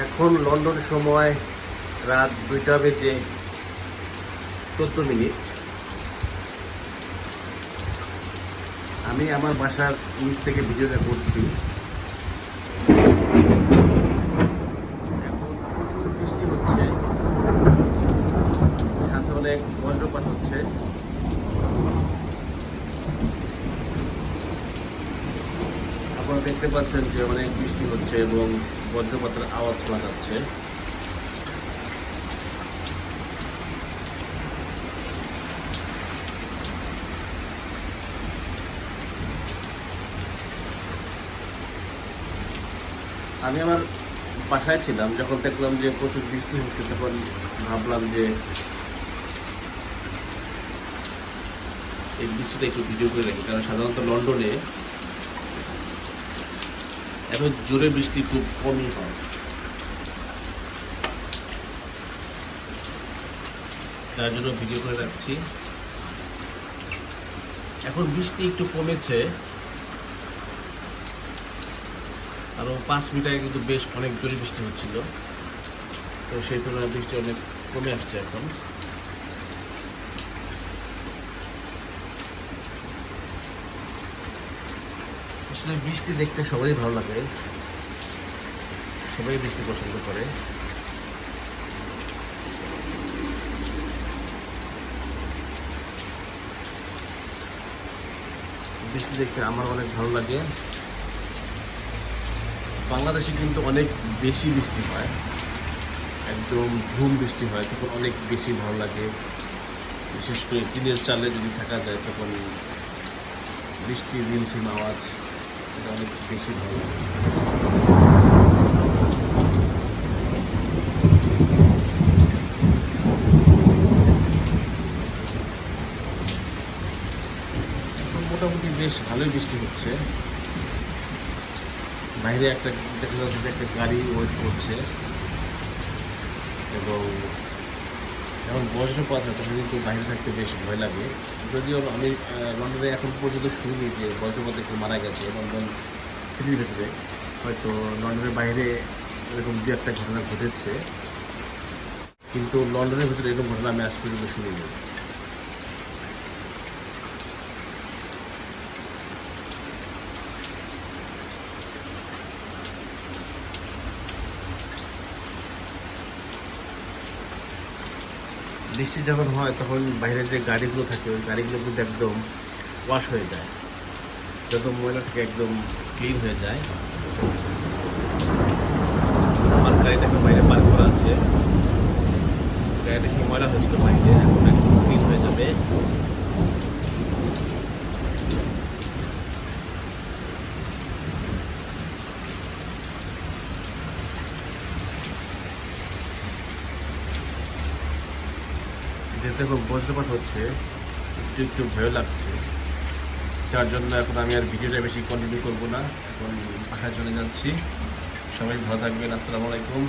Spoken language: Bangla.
এখন লন্ডন সময় রাত 2:14। আমি আমার বাসার নিচ থেকে ভিডিওটা করছি। এখন প্রচুর বৃষ্টি হচ্ছে, সাথে অনেক বজ্রপাত হচ্ছে। আপনারা দেখতে পাচ্ছেন যে অনেক বৃষ্টি হচ্ছে এবং বজ্রপাতের আওয়াজ শোনা যাচ্ছে। আমি আমার বাসায় ছিলাম, যখন দেখলাম যে প্রচুর বৃষ্টি হচ্ছে তখন ভাবলাম যে এই বৃষ্টিটা একটু ভিডিও করে রাখি, কারণ সাধারণত লন্ডনে এত জোরে বৃষ্টি খুব কমই হয়। তার জন্য ভিডিও করে রাখছি। এখন বৃষ্টি একটু কমেছে, আরও 5 মিনিট আগে কিন্তু বেশ অনেক জোরে বৃষ্টি হচ্ছিল, তো সেই তুলনায় বৃষ্টি অনেক কমে আসছে এখন। আসলে বৃষ্টি দেখতে সবারই ভালো লাগে, সবাই বৃষ্টি পছন্দ করে। বৃষ্টি দেখতে আমার অনেক ভালো লাগে। বাংলাদেশে কিন্তু অনেক বেশি বৃষ্টি হয়, একদম ঝুম বৃষ্টি হয়, তখন অনেক বেশি ভালো লাগে। বিশেষ করে টিনের চালে যদি থাকা যায় তখন বৃষ্টির রিমঝিম আওয়াজ, এটা অনেক বেশি ভালো লাগে। এখন মোটামুটি বেশ ভালোই বৃষ্টি হচ্ছে। বাইরে একটা দেখা যাচ্ছে যে একটা গাড়ি ওয়েট করছে, এবং যখন বজ্রপাত হয় তখন কিন্তু বাইরে থাকতে বেশ ভয় লাগে। যদিও আমি লন্ডনে এখন পর্যন্ত শুনিনি যে বজ্রপাতে কেউ মারা গেছে লন্ডন সিটির ভেতরে। হয়তো লন্ডনের বাইরে এরকম দু একটা ঘটনা ঘটেছে, কিন্তু লন্ডনের ভিতরে এরকম ঘটনা আমি আজ পর্যন্ত শুনিনি। বৃষ্টি যখন হয় তখন বাইরে যে গাড়িগুলো থাকে ওই গাড়িগুলো কিন্তু একদম ওয়াশ হয়ে যায়, যত ময়লা থেকে একদম ক্লিন হয়ে যায়। আমার গাড়িটাকে বাইরে পার্ক করা আছে, গাড়িটা কি ময়লা হয়েছিল বাইরে, এখন একদম ক্লিন হয়ে যাবে। যেহেতু এখন বজ্রপাত হচ্ছে, একটু একটু ভয় লাগছে, যার জন্য এখন আমি আর ভিডিওটা বেশি কন্টিনিউ করবো না, এখন বাসায় চলে যাচ্ছি। সবাই ভালো থাকবেন। আসসালামু আলাইকুম।